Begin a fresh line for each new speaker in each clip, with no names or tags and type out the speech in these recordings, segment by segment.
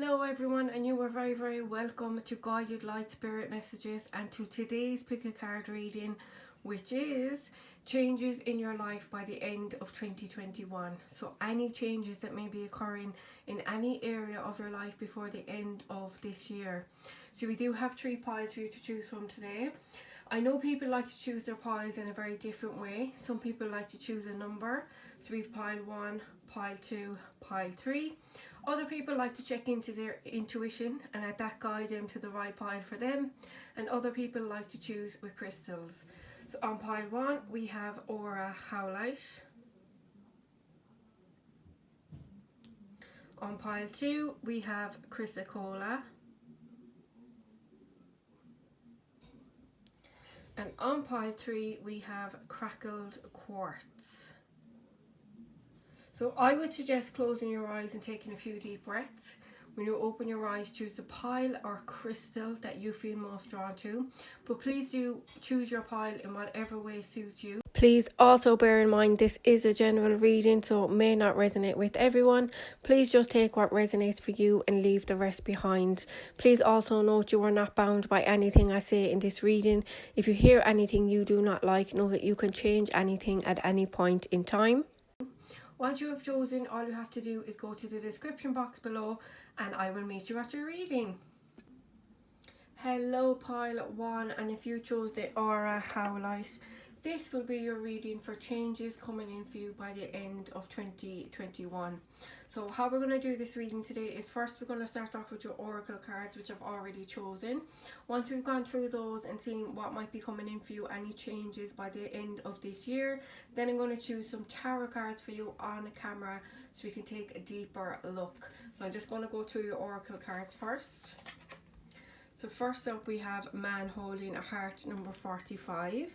Hello everyone, and you are very welcome to Guided Light Spirit Messages and to today's pick a card reading, which is changes in your life by the end of 2021. So any changes that may be occurring in any area of your life before the end of this year. So we do have 3 piles for you to choose from today. I know people like to choose their piles in a very different way. Some people like to choose a number. So we've pile 1, pile 2, pile 3. Other people like to check into their intuition and let that guide them to the right pile for them. And other people like to choose with crystals. So on pile 1 we have Aura Howlite. On pile 2 we have Chrysocolla. And on pile 3 we have Crackled Quartz. So I would suggest closing your eyes and taking a few deep breaths. When you open your eyes, choose the pile or crystal that you feel most drawn to. But please do choose your pile in whatever way suits you. Please also bear in mind this is a general reading, so it may not resonate with everyone. Please just take what resonates for you and leave the rest behind. Please also note you are not bound by anything I say in this reading. If you hear anything you do not like, know that you can change anything at any point in time. Once you have chosen, all you have to do is go to the description box below and I will meet you at your reading. Hello pile 1, and if you chose the Aura Howlite, this will be your reading for changes coming in for you by the end of 2021. So how we're going to do this reading today is first we're going to start off with your oracle cards, which I've already chosen. Once we've gone through those and seen what might be coming in for you, any changes by the end of this year, then I'm going to choose some tarot cards for you on camera so we can take a deeper look. So I'm just going to go through your oracle cards first. So first up we have Man Holding a Heart, number 45.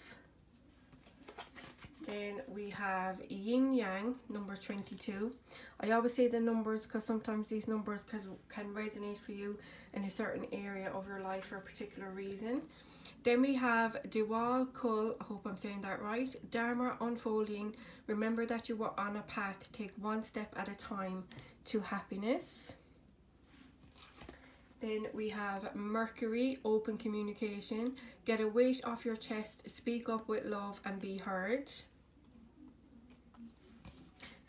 Then we have Yin Yang, number 22. I always say the numbers because sometimes these numbers can resonate for you in a certain area of your life for a particular reason. Then we have Diwal Kul, I hope I'm saying that right. Dharma Unfolding. Remember that you are on a path. Take one step at a time to happiness. Then we have Mercury, Open Communication. Get a weight off your chest, speak up with love and be heard.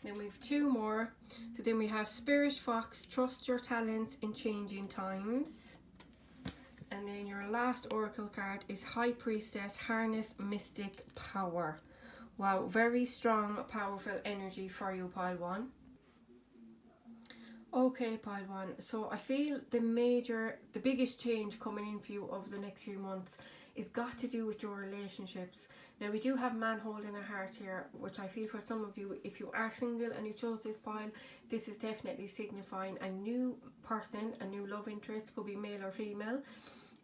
Then we have 2 more. So then we have Spirit Fox, Trust your talents in changing times. And then your last oracle card is High Priestess, Harness Mystic Power. Wow, very strong, powerful energy for you, pile 1. Okay, pile 1. So I feel the biggest change coming in for you over the next few months is got to do with your relationships. Now we do have Man Holding a Heart here, which I feel for some of you, if you are single and you chose this pile, this is definitely signifying a new person, a new love interest, could be male or female,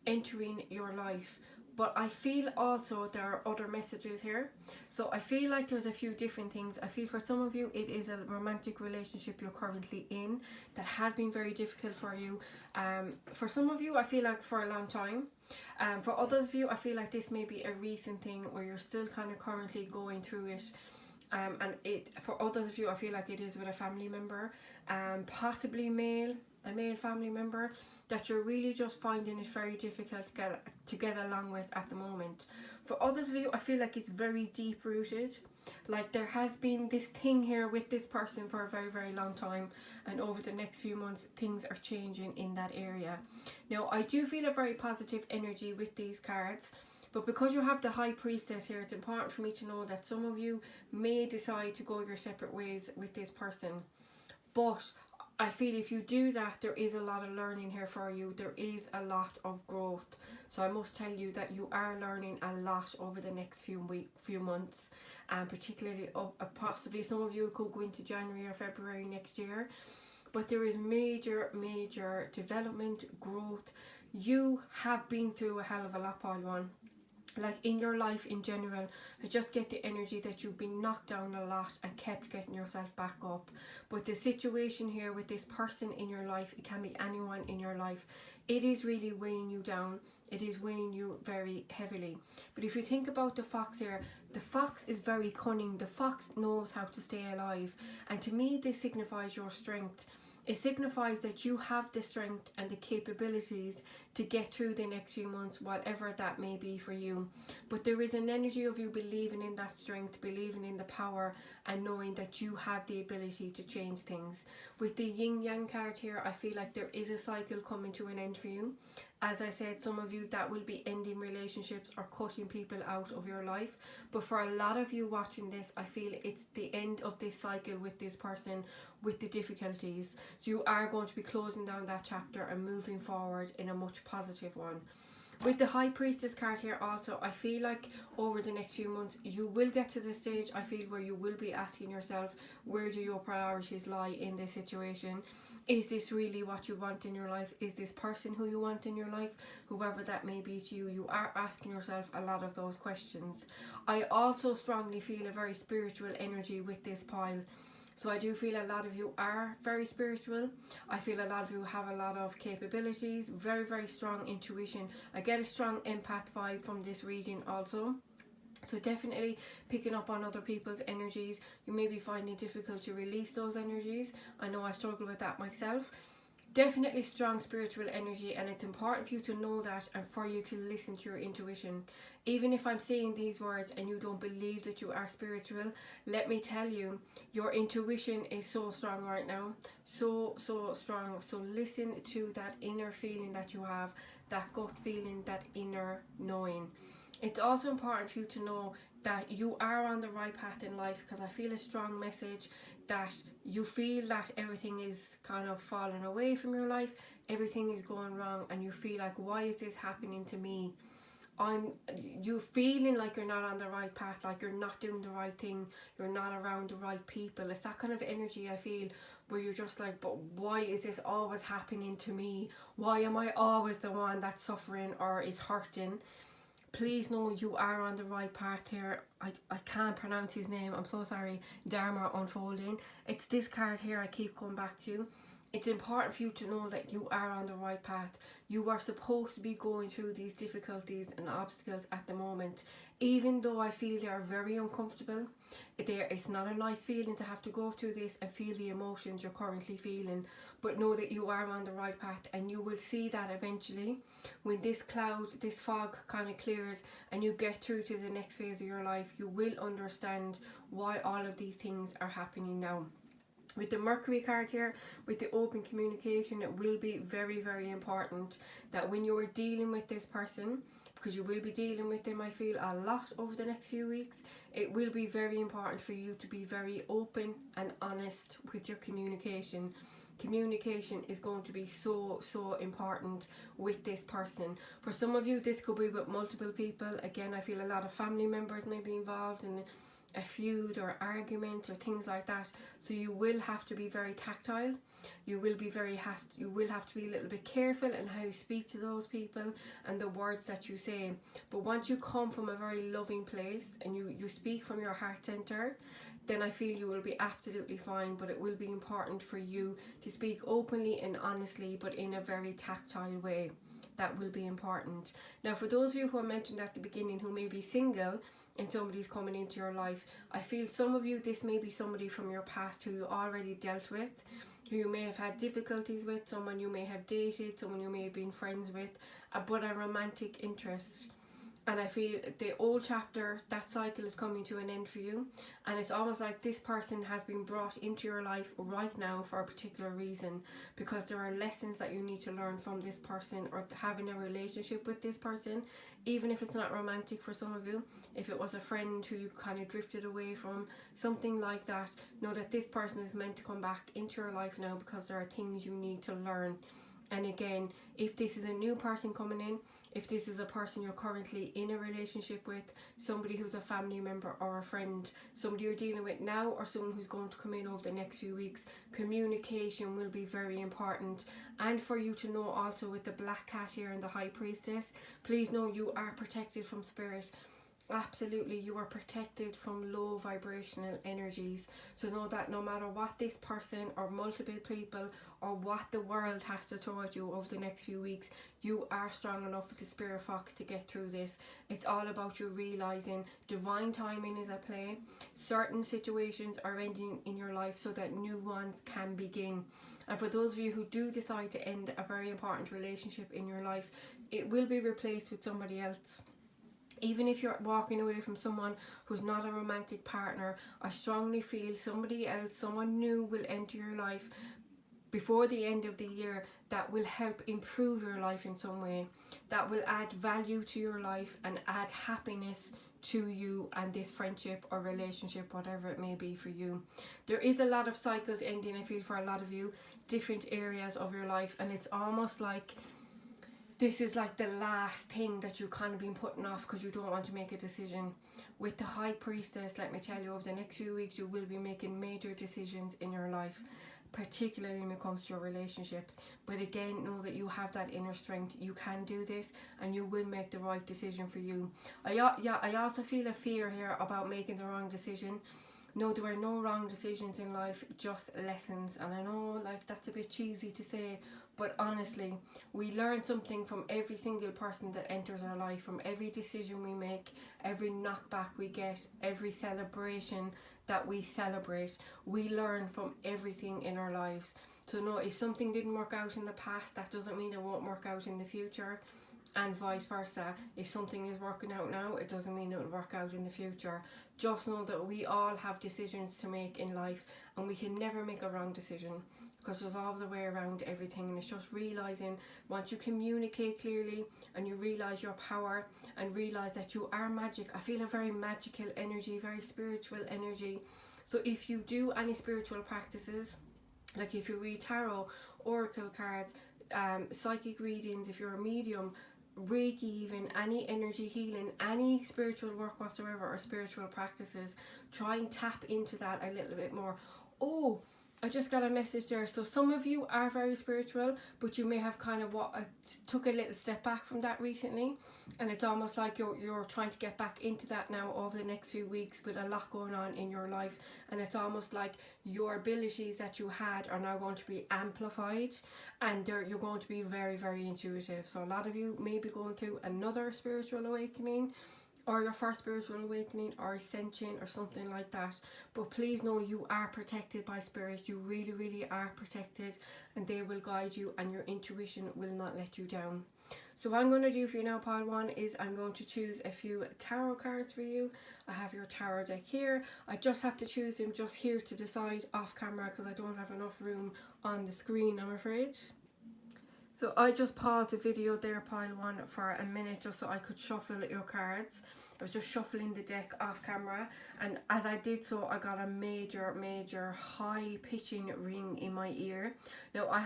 entering your life. But I feel also there are other messages here. So I feel like there's a few different things. I feel for some of you it is a romantic relationship you're currently in that has been very difficult for you. For some of you I feel like for a long time. For others of you I feel like this may be a recent thing where you're still kind of currently going through it. And for others of you I feel like it is with a family member, possibly a male family member that you're really just finding it very difficult to get along with at the moment. For others of you I feel like it's very deep rooted, like there has been this thing here with this person for a very long time, and over the next few months things are changing in that area. Now I do feel a very positive energy with these cards, but because you have the High Priestess here, it's important for me to know that some of you may decide to go your separate ways with this person. But I feel if you do that, there is a lot of learning here for you. There is a lot of growth. So I must tell you that you are learning a lot over the next few months. And particularly, possibly some of you could go into January or February next year. But there is major development, growth. You have been through a hell of a lot, pile 1. Like in your life in general, I just get the energy that you've been knocked down a lot and kept getting yourself back up. But the situation here with this person in your life, it can be anyone in your life, it is really weighing you down. It is weighing you very heavily. But if you think about the fox here, the fox is very cunning. The fox knows how to stay alive. And to me, this signifies your strength. It signifies that you have the strength and the capabilities to get through the next few months, whatever that may be for you. But there is an energy of you believing in that strength, believing in the power, and knowing that you have the ability to change things. With the yin yang card here, I feel like there is a cycle coming to an end for you. As I said, some of you that will be ending relationships or cutting people out of your life. But for a lot of you watching this, I feel it's the end of this cycle with this person, with the difficulties. So you are going to be closing down that chapter and moving forward in a much positive one. With the High Priestess card here also, I feel like over the next few months you will get to the stage, I feel, where you will be asking yourself, where do your priorities lie in this situation? Is this really what you want in your life? Is this person who you want in your life? Whoever that may be to you, you are asking yourself a lot of those questions. I also strongly feel a very spiritual energy with this pile. So I do feel a lot of you are very spiritual. I feel a lot of you have a lot of capabilities, very, very strong intuition. I get a strong empath vibe from this reading also. So definitely picking up on other people's energies. You may be finding it difficult to release those energies. I know I struggle with that myself. Definitely strong spiritual energy, and it's important for you to know that and for you to listen to your intuition. Even if I'm saying these words and you don't believe that you are spiritual, let me tell you, your intuition is so strong right now. So strong. So listen to that inner feeling that you have, that gut feeling, that inner knowing. It's also important for you to know that you are on the right path in life, because I feel a strong message that you feel that everything is kind of falling away from your life, everything is going wrong, and you feel like, why is this happening to me? You feeling like you're not on the right path, like you're not doing the right thing, you're not around the right people. It's that kind of energy I feel, where you're just like, but why is this always happening to me? Why am I always the one that's suffering or is hurting? Please know you are on the right path here. I can't pronounce his name, I'm so sorry. Dharma unfolding. It's this card here I keep coming back to. It's important for you to know that you are on the right path. You are supposed to be going through these difficulties and obstacles at the moment. Even though I feel they are very uncomfortable, it's not a nice feeling to have to go through this and feel the emotions you're currently feeling. But know that you are on the right path, and you will see that eventually when this cloud, this fog kind of clears and you get through to the next phase of your life, you will understand why all of these things are happening now. With the Mercury card here, with the open communication, it will be very, very important that when you're dealing with this person, because you will be dealing with them, I feel, a lot over the next few weeks, it will be very important for you to be very open and honest with your communication. Communication is going to be so important with this person. For some of you, this could be with multiple people. Again, I feel a lot of family members may be involved in a feud or argument or things like that. So you will have to be very tactile. You will have to be a little bit careful in how you speak to those people and the words that you say. But once you come from a very loving place and you speak from your heart center, then I feel you will be absolutely fine. But it will be important for you to speak openly and honestly, but in a very tactile way. That will be important. Now, for those of you who I mentioned at the beginning who may be single and somebody's coming into your life, I feel some of you, this may be somebody from your past who you already dealt with, who you may have had difficulties with, someone you may have dated, someone you may have been friends with, but a romantic interest. And I feel the old chapter, that cycle is coming to an end for you. And it's almost like this person has been brought into your life right now for a particular reason, because there are lessons that you need to learn from this person, or having a relationship with this person, even if it's not romantic for some of you. If it was a friend who you kind of drifted away from, something like that, know that this person is meant to come back into your life now, because there are things you need to learn. And again, if this is a new person coming in, if this is a person you're currently in a relationship with, somebody who's a family member or a friend, somebody you're dealing with now, or someone who's going to come in over the next few weeks, communication will be very important. And for you to know also, with the Black Cat here and the High Priestess, please know you are protected from spirit. Absolutely, you are protected from low vibrational energies. So know that no matter what this person or multiple people or what the world has to throw at you over the next few weeks, you are strong enough with the Spirit Fox to get through this. It's all about you realizing divine timing is at play. Certain situations are ending in your life so that new ones can begin. And for those of you who do decide to end a very important relationship in your life, it will be replaced with somebody else. Even if you're walking away from someone who's not a romantic partner, I strongly feel somebody else, someone new will enter your life before the end of the year that will help improve your life in some way, that will add value to your life and add happiness to you and this friendship or relationship, whatever it may be for you. There is a lot of cycles ending, I feel, for a lot of you, different areas of your life, and it's almost like this is like the last thing that you've kind of been putting off because you don't want to make a decision. With the High Priestess, let me tell you, over the next few weeks you will be making major decisions in your life, particularly when it comes to your relationships. But again, know that you have that inner strength. You can do this and you will make the right decision for you. I also feel a fear here about making the wrong decision. No, there are no wrong decisions in life, just lessons. And I know, like, that's a bit cheesy to say, but honestly, we learn something from every single person that enters our life, from every decision we make, every knockback we get, every celebration that we celebrate. We learn from everything in our lives. So no, if something didn't work out in the past, that doesn't mean it won't work out in the future. And vice versa. If something is working out now, it doesn't mean it will work out in the future. Just know that we all have decisions to make in life, and we can never make a wrong decision, because there's always a way around everything. And it's just realising, once you communicate clearly and you realise your power and realise that you are magic. I feel a very magical energy, very spiritual energy. So if you do any spiritual practices, like if you read tarot, oracle cards, psychic readings, if you're a medium, Reiki, even any energy healing, any spiritual work whatsoever, or spiritual practices, try and tap into that a little bit more. Oh, I just got a message there. So some of you are very spiritual, but you may have kind of took a little step back from that recently, and it's almost like you're trying to get back into that now over the next few weeks with a lot going on in your life. And it's almost like your abilities that you had are now going to be amplified, and you're going to be very, very intuitive. So a lot of you may be going through another spiritual awakening, or your first spiritual awakening, or ascension, or something like that. But please know you are protected by spirit. You really, really are protected, and they will guide you, and your intuition will not let you down. So what I'm going to do for you now, pile one, is I'm going to choose a few tarot cards for you. I have your tarot deck here. I just have to choose them just here to decide off camera, because I don't have enough room on the screen, I'm afraid. So I just paused the video there, pile one, for a minute just so I could shuffle your cards. I was just shuffling the deck off camera, and as I did so, I got a major high pitching ring in my ear. Now I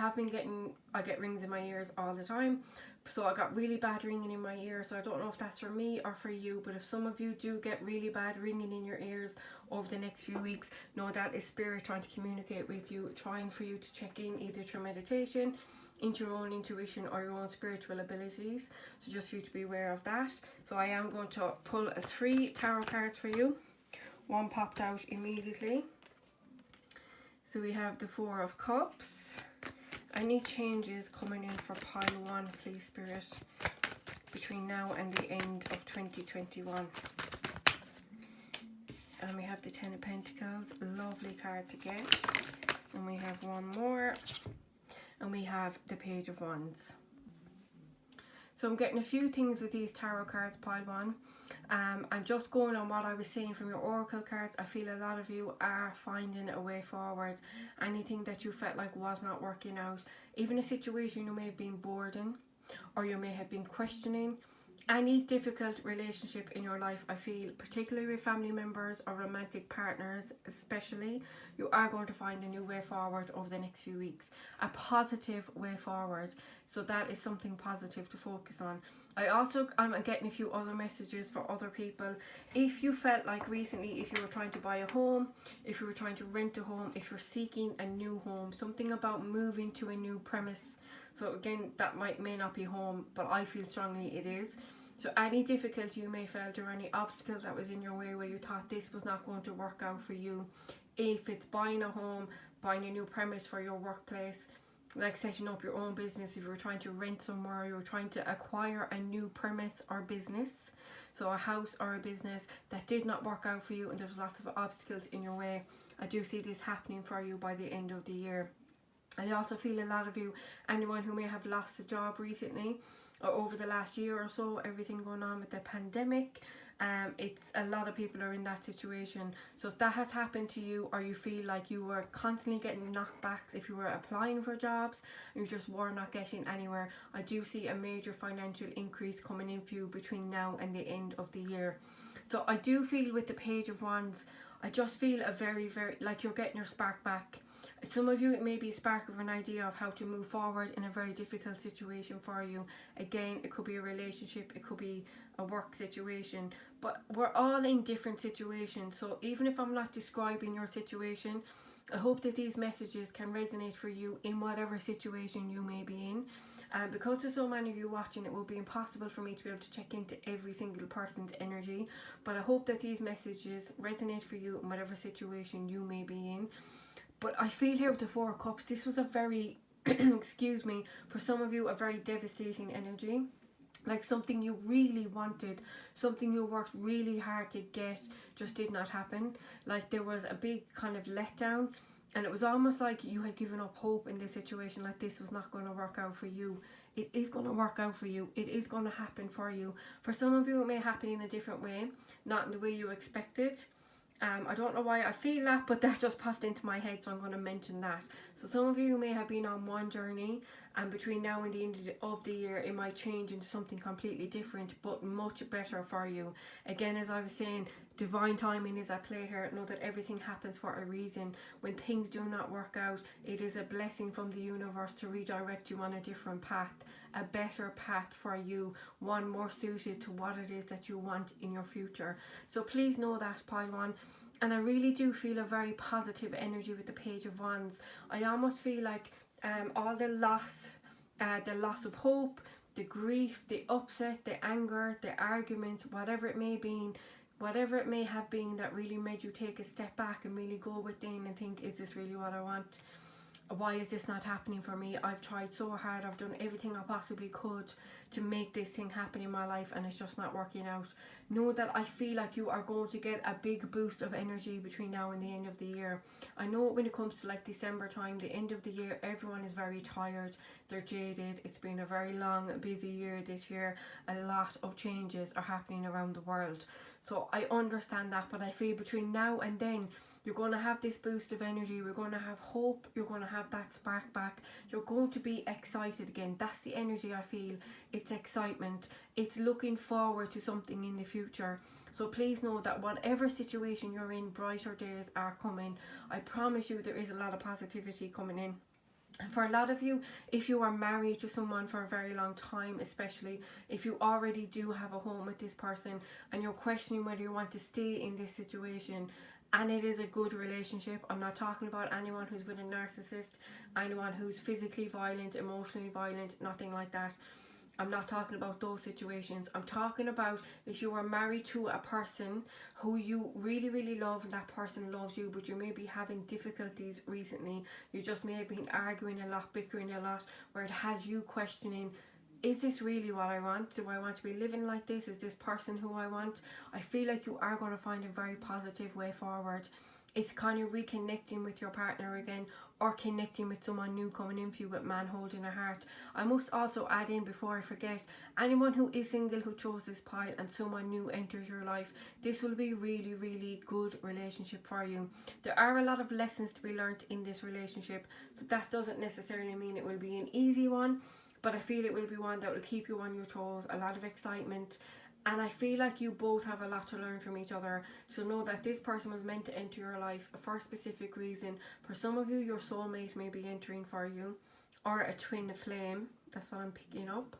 get rings in my ears all the time, so I got really bad ringing in my ear. So I don't know if that's for me or for you, but if some of you do get really bad ringing in your ears over the next few weeks, know that is spirit trying to communicate with you, trying for you to check in either through meditation, into your own intuition, or your own spiritual abilities. So just for you to be aware of that. So I am going to pull 3 tarot cards for you. One popped out immediately. So we have the 4 of Cups. Any changes coming in for pile 1, please, spirit, between now and the end of 2021? And we have the 10 of Pentacles, lovely card to get. And we have one more. And we have the Page of Wands. So I'm getting a few things with these tarot cards, pile 1. I'm just going on what I was saying from your oracle cards. I feel a lot of you are finding a way forward. Anything that you felt like was not working out, even a situation you may have been bored in, or you may have been questioning. Any difficult relationship in your life, I feel, particularly with family members or romantic partners especially, you are going to find a new way forward over the next few weeks. A positive way forward. So that is something positive to focus on. I'm getting a few other messages for other people. If you felt like recently, if you were trying to buy a home, if you were trying to rent a home, if you're seeking a new home, something about moving to a new premise. So again, that may not be home, but I feel strongly it is. So any difficulty you may felt, or any obstacles that was in your way where you thought this was not going to work out for you, if it's buying a home, buying a new premise for your workplace, like setting up your own business, if you were trying to rent somewhere, you were trying to acquire a new premise or business, so a house or a business that did not work out for you and there was lots of obstacles in your way, I do see this happening for you by the end of the year. I also feel a lot of you, anyone who may have lost a job recently or over the last year or so, everything going on with the pandemic, it's a lot of people are in that situation. So if that has happened to you, or you feel like you were constantly getting knockbacks if you were applying for jobs and you just were not getting anywhere, I do see a major financial increase coming in for you between now and the end of the year. So I do feel with the Page of Wands, I just feel a very, like you're getting your spark back. Some of you, it may be a spark of an idea of how to move forward in a very difficult situation for you. Again, it could be a relationship, it could be a work situation, but we're all in different situations. So even if I'm not describing your situation, I hope that these messages can resonate for you in whatever situation you may be in. Because there's so many of you watching, it will be impossible for me to be able to check into every single person's energy, but I hope that these messages resonate for you in whatever situation you may be in. But I feel here with the Four of Cups, this was a very, excuse me, for some of you, a very devastating energy. Like something you really wanted, something you worked really hard to get, just did not happen. Like there was a big kind of letdown, and it was almost like you had given up hope in this situation, like this was not going to work out for you. It is going to work out for you. It is going to happen for you. For some of you, it may happen in a different way, not in the way you expected. I don't know why I feel that, but that just popped into my head, so I'm going to mention that. So some of you may have been on one journey, and between now and the end of the year, it might change into something completely different, but much better for you. Again, as I was saying, divine timing is at play here. Know that everything happens for a reason. When things do not work out, it is a blessing from the universe to redirect you on a different path, a better path for you, one more suited to what it is that you want in your future. So please know that, Pile 1. And I really do feel a very positive energy with the Page of Wands. I almost feel like all the loss of hope, the grief, the upset, the anger, the argument, whatever it may have been that really made you take a step back and really go within and think, is this really what I want? Why is this not happening for me? I've tried so hard, I've done everything I possibly could to make this thing happen in my life, and it's just not working out. Know that I feel like you are going to get a big boost of energy between now and the end of the year. I know when it comes to like December time, the end of the year, everyone is very tired, they're jaded. It's been a very long, busy year this year. A lot of changes are happening around the world. So I understand that, but I feel between now and then, you're going to have this boost of energy. We're going to have hope. You're going to have that spark back. You're going to be excited again. That's the energy I feel. It's excitement. It's looking forward to something in the future. So please know that whatever situation you're in, brighter days are coming. I promise you there is a lot of positivity coming in. And for a lot of you, if you are married to someone for a very long time, especially if you already do have a home with this person and you're questioning whether you want to stay in this situation, and it is a good relationship. I'm not talking about anyone who's with a narcissist, anyone who's physically violent, emotionally violent, nothing like that. I'm not talking about those situations. I'm talking about if you are married to a person who you really, really love and that person loves you, but you may be having difficulties recently. You just may have been arguing a lot, bickering a lot, where it has you questioning, is this really what I want? Do I want to be living like this? Is this person who I want? I feel like you are going to find a very positive way forward. It's kind of reconnecting with your partner again, or connecting with someone new coming in for you with man holding a heart. I must also add in, before I forget, anyone who is single who chose this pile and someone new enters your life, this will be really, really good relationship for you. There are a lot of lessons to be learnt in this relationship, so that doesn't necessarily mean it will be an easy one, but I feel it will be one that will keep you on your toes, a lot of excitement. And I feel like you both have a lot to learn from each other. So know that this person was meant to enter your life for a specific reason. For some of you, your soulmate may be entering for you, or a twin flame. That's what I'm picking up.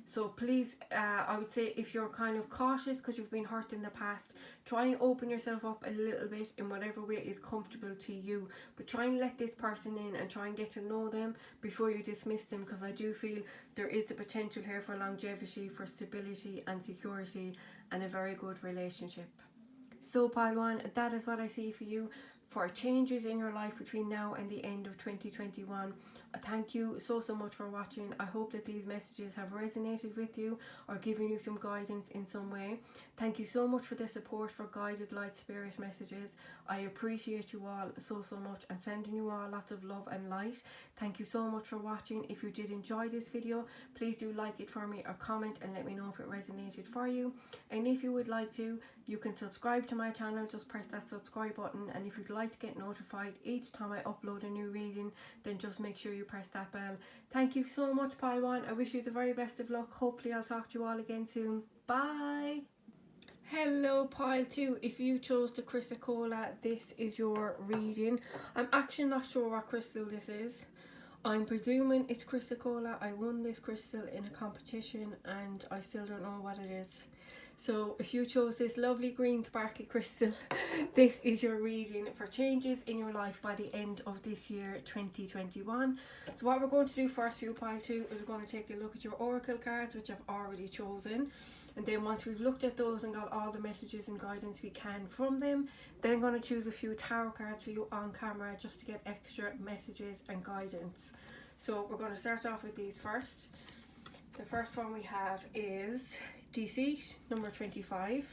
So please, I would say if you're kind of cautious because you've been hurt in the past, try and open yourself up a little bit in whatever way is comfortable to you. But try and let this person in and try and get to know them before you dismiss them, because I do feel there is the potential here for longevity, for stability and security, and a very good relationship. So Pile 1, that is what I see for you for changes in your life between now and the end of 2021. thank you so much for watching. I hope that these messages have resonated with you or given you some guidance in some way. Thank you so much for the support for guided light spirit messages. I appreciate you all so much, and sending you all lots of love and light. Thank you so much for watching. If you did enjoy this video, please do like it for me or comment and let me know if it resonated for you. And if you would like to, you can subscribe to my channel. Just press that subscribe button, and if you'd like to get notified each time I upload a new reading, then just make sure you press that bell. Thank you so much, Pile 1. I wish you the very best of luck. Hopefully I'll talk to you all again soon. Bye. Hello, Pile 2. If you chose the Chrysocolla, this is your reading. I'm actually not sure what crystal this is. I'm presuming it's Chrysocolla. I won this crystal in a competition and I still don't know what it is. So if you chose this lovely green sparkly crystal, this is your reading for changes in your life by the end of this year 2021. So what we're going to do first for you, Pile 2, is we're going to take a look at your oracle cards, which I've already chosen. And then once we've looked at those and got all the messages and guidance we can from them, then I'm going to choose a few tarot cards for you on camera just to get extra messages and guidance. So we're going to start off with these first. The first one we have is Deceit, number 25.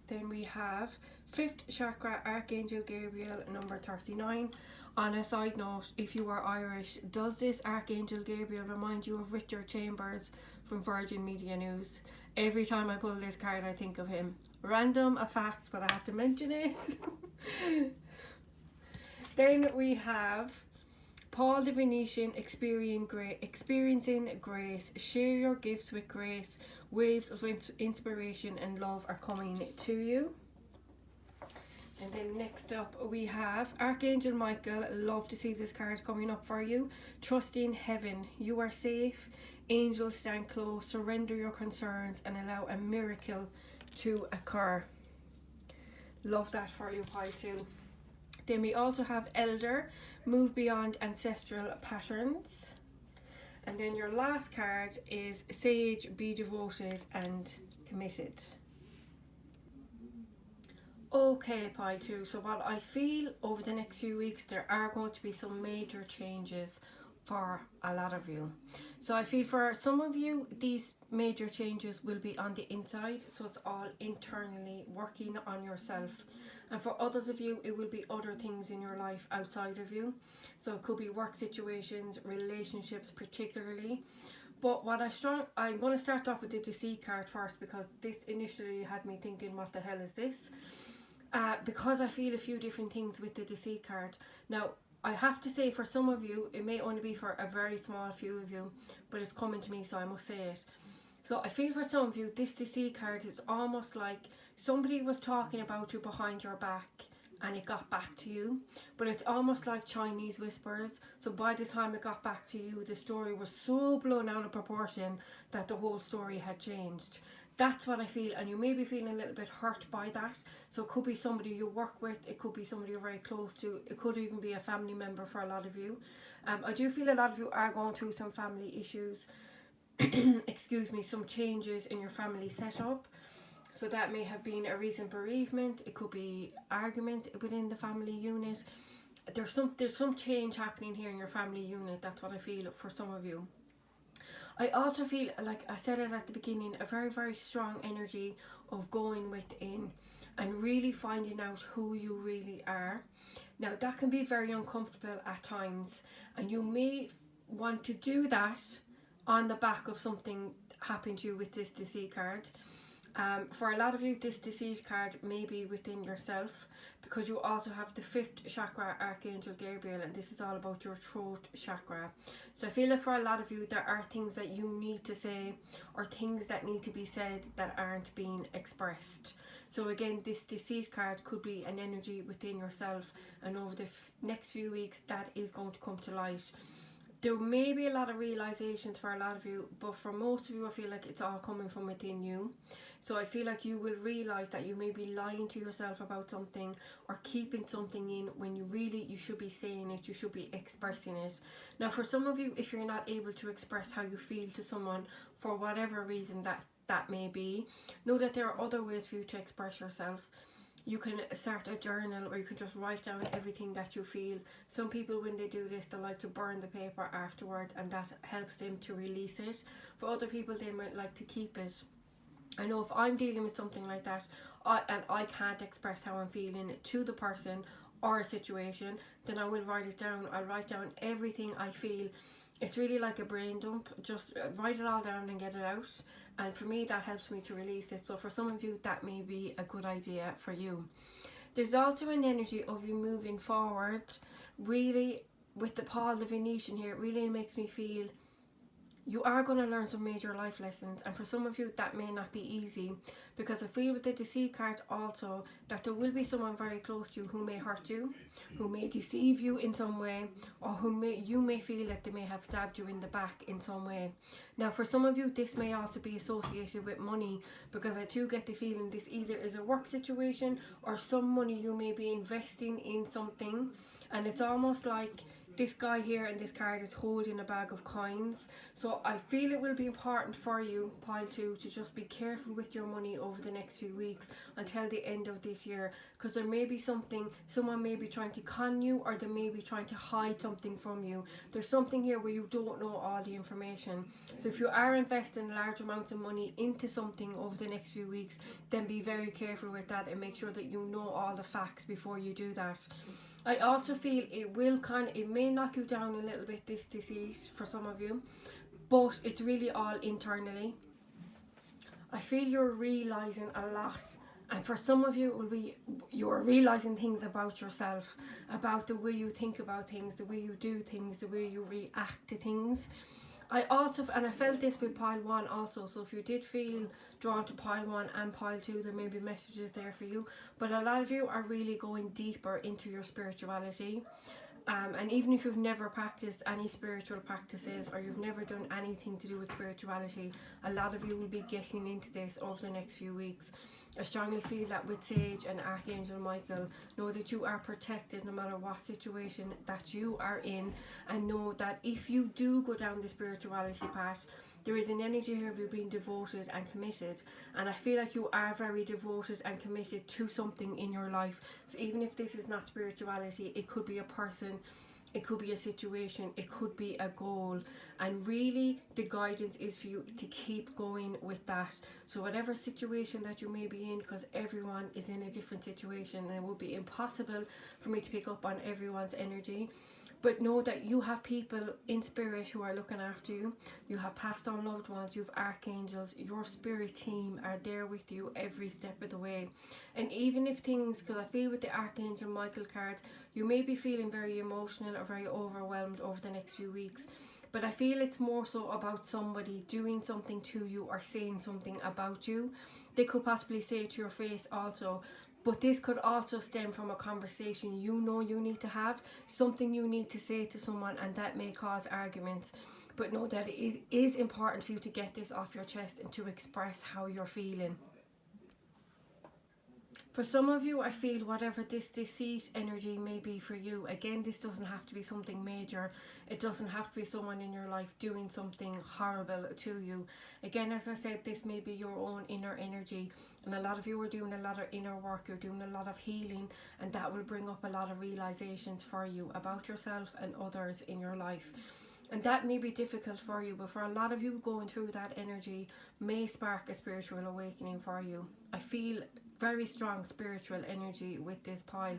Then we have 5th chakra, Archangel Gabriel, number 39. On a side note, if you are Irish, does this Archangel Gabriel remind you of Richard Chambers from Virgin Media News? Every time I pull this card I think of him. Random, a fact, but I have to mention it. Then we have Paul the Venetian, experiencing grace. Share your gifts with grace. Waves of inspiration and love are coming to you. And then next up we have Archangel Michael. Love to see this card coming up for you. Trust in heaven. You are safe. Angels stand close. Surrender your concerns and allow a miracle to occur. Love that for you, Pile 2. Then we also have Elder, move beyond ancestral patterns. And then your last card is Sage, be devoted and committed. Okay, Pile 2, so what I feel over the next few weeks, there are going to be some major changes for a lot of you. So I feel for some of you, these major changes will be on the inside, so it's all internally working on yourself. And for others of you, it will be other things in your life outside of you. So it could be work situations, relationships particularly. But what I'm going to start off with the Deceit card first, because this initially had me thinking, what the hell is this? Because I feel a few different things with the Deceit card. Now, I have to say, for some of you, it may only be for a very small few of you, but it's coming to me, so I must say it. So I feel for some of you, this Deceit card is almost like somebody was talking about you behind your back and it got back to you. But it's almost like Chinese whispers. So by the time it got back to you, the story was so blown out of proportion that the whole story had changed. That's what I feel, and you may be feeling a little bit hurt by that. So it could be somebody you work with, it could be somebody you're very close to, it could even be a family member for a lot of you. I do feel a lot of you are going through some family issues, excuse me, some changes in your family setup. So that may have been a recent bereavement, it could be argument within the family unit. There's some change happening here in your family unit. That's what I feel for some of you. I also feel, like I said it at the beginning, a very, very strong energy of going within and really finding out who you really are. Now, that can be very uncomfortable at times, and you may want to do that on the back of something happened to you with this Deceit card. For a lot of you, this Deceit card may be within yourself, because you also have the 5th chakra, Archangel Gabriel, and this is all about your throat chakra. So I feel like for a lot of you, there are things that you need to say, or things that need to be said that aren't being expressed. So again, this Deceit card could be an energy within yourself, and over the next few weeks that is going to come to light. There may be a lot of realizations for a lot of you, but for most of you, I feel like it's all coming from within you. So I feel like you will realize that you may be lying to yourself about something or keeping something in when you should be saying it, you should be expressing it. Now, for some of you, if you're not able to express how you feel to someone for whatever reason that may be, know that there are other ways for you to express yourself. you can start a journal, or you can just write down everything that you feel. Some people, when they do this, they like to burn the paper afterwards, and that helps them to release it. For other people, they might like to keep it. I know if I'm dealing with something like that, and I can't express how I'm feeling to the person or a situation, then I will write it down. I'll write down everything I feel. It's really like a brain dump. Just write it all down and get it out. And for me, that helps me to release it. So for some of you, that may be a good idea for you. There's also an energy of you moving forward. Really, with the Paul the Venetian here, it really makes me feel you are going to learn some major life lessons, and for some of you that may not be easy, because I feel with the Deceit card also that there will be someone very close to you who may hurt you, who may deceive you in some way, or you may feel that they may have stabbed you in the back in some way. Now for some of you, this may also be associated with money, because I do get the feeling this either is a work situation or some money you may be investing in something, and it's almost like this guy here in this card is holding a bag of coins. So I feel it will be important for you, pile 2, to just be careful with your money over the next few weeks until the end of this year, because there may be someone may be trying to con you, or they may be trying to hide something from you. There's something here where you don't know all the information. So if you are investing large amounts of money into something over the next few weeks, then be very careful with that and make sure that you know all the facts before you do that. I also feel it may knock you down a little bit, this deceit, for some of you, but it's really all internally. I feel you're realising a lot, and for some of you it will be you're realising things about yourself, about the way you think about things, the way you do things, the way you react to things. I felt this with pile 1 also, so if you did feel drawn to pile 1 and pile 2, there may be messages there for you, but a lot of you are really going deeper into your spirituality. And even if you've never practiced any spiritual practices, or you've never done anything to do with spirituality, a lot of you will be getting into this over the next few weeks. I strongly feel that with Sage and Archangel Michael, know that you are protected no matter what situation that you are in, and know that if you do go down the spirituality path, there is an energy here of you being devoted and committed, and I feel like you are very devoted and committed to something in your life. So even if this is not spirituality, it could be a person, it could be a situation, it could be a goal, and really the guidance is for you to keep going with that. So whatever situation that you may be in, because everyone is in a different situation and it would be impossible for me to pick up on everyone's energy, but know that you have people in spirit who are looking after you. You have passed on loved ones, you have archangels, your spirit team are there with you every step of the way. And even if things, because I feel with the Archangel Michael card, you may be feeling very emotional or very overwhelmed over the next few weeks, but I feel it's more so about somebody doing something to you or saying something about you. They could possibly say it to your face also, but this could also stem from a conversation you know you need to have, something you need to say to someone, and that may cause arguments. But know that it is important for you to get this off your chest and to express how you're feeling. For some of you, I feel whatever this deceit energy may be for you, again, this doesn't have to be something major. It doesn't have to be someone in your life doing something horrible to you. Again, as I said, this may be your own inner energy, and a lot of you are doing a lot of inner work, you're doing a lot of healing, and that will bring up a lot of realizations for you about yourself and others in your life. And that may be difficult for you, but for a lot of you, going through that energy may spark a spiritual awakening for you. I feel very strong spiritual energy with this pile.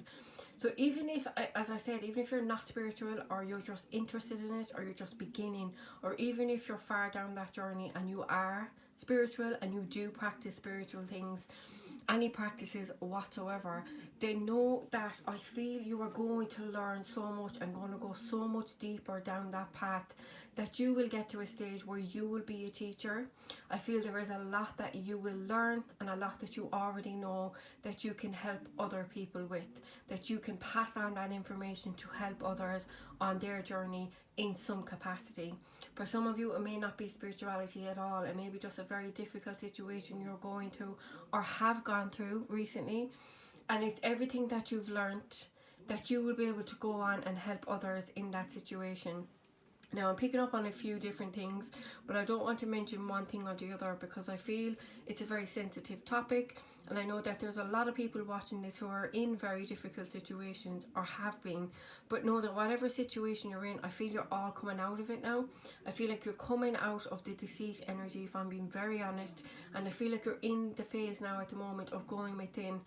So even if, as I said, even if you're not spiritual, or you're just interested in it, or you're just beginning, or even if you're far down that journey and you are spiritual and you do practice spiritual things, any practices whatsoever, they know that I feel you are going to learn so much and going to go so much deeper down that path, that you will get to a stage where you will be a teacher. I feel there is a lot that you will learn, and a lot that you already know that you can help other people with, that you can pass on that information to help others on their journey in some capacity. For some of you, it may not be spirituality at all. It may be just a very difficult situation you're going through or have gone through recently, and it's everything that you've learnt that you will be able to go on and help others in that situation. Now I'm picking up on a few different things, but I don't want to mention one thing or the other because I feel it's a very sensitive topic, and I know that there's a lot of people watching this who are in very difficult situations or have been, but know that whatever situation you're in, I feel you're all coming out of it now. I feel like you're coming out of the deceit energy, if I'm being very honest, and I feel like you're in the phase now at the moment of going within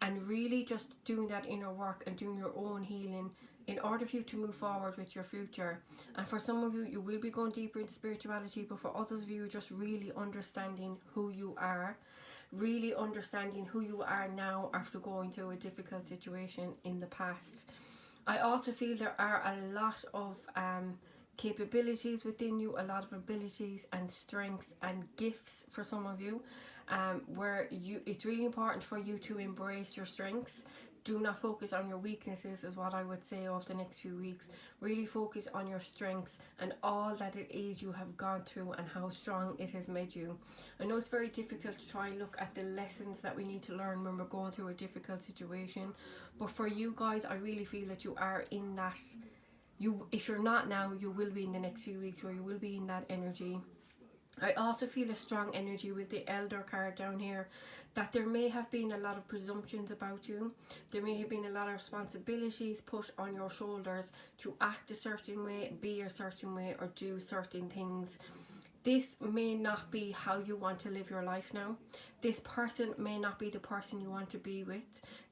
and really just doing that inner work and doing your own healing in order for you to move forward with your future. And for some of you, you will be going deeper into spirituality, but for others of you, just really understanding who you are, really understanding who you are now after going through a difficult situation in the past. I also feel there are a lot of capabilities within you, a lot of abilities and strengths and gifts for some of you, where it's really important for you to embrace your strengths. Do not focus on your weaknesses, is what I would say over the next few weeks. Really focus on your strengths and all that it is you have gone through and how strong it has made you. I know it's very difficult to try and look at the lessons that we need to learn when we're going through a difficult situation, but for you guys, I really feel that you are in that. If you're not now, you will be in the next few weeks, where you will be in that energy. I also feel a strong energy with the Elder card down here, that there may have been a lot of presumptions about you. There may have been a lot of responsibilities put on your shoulders to act a certain way, be a certain way, or do certain things. This may not be how you want to live your life now. This person may not be the person you want to be with.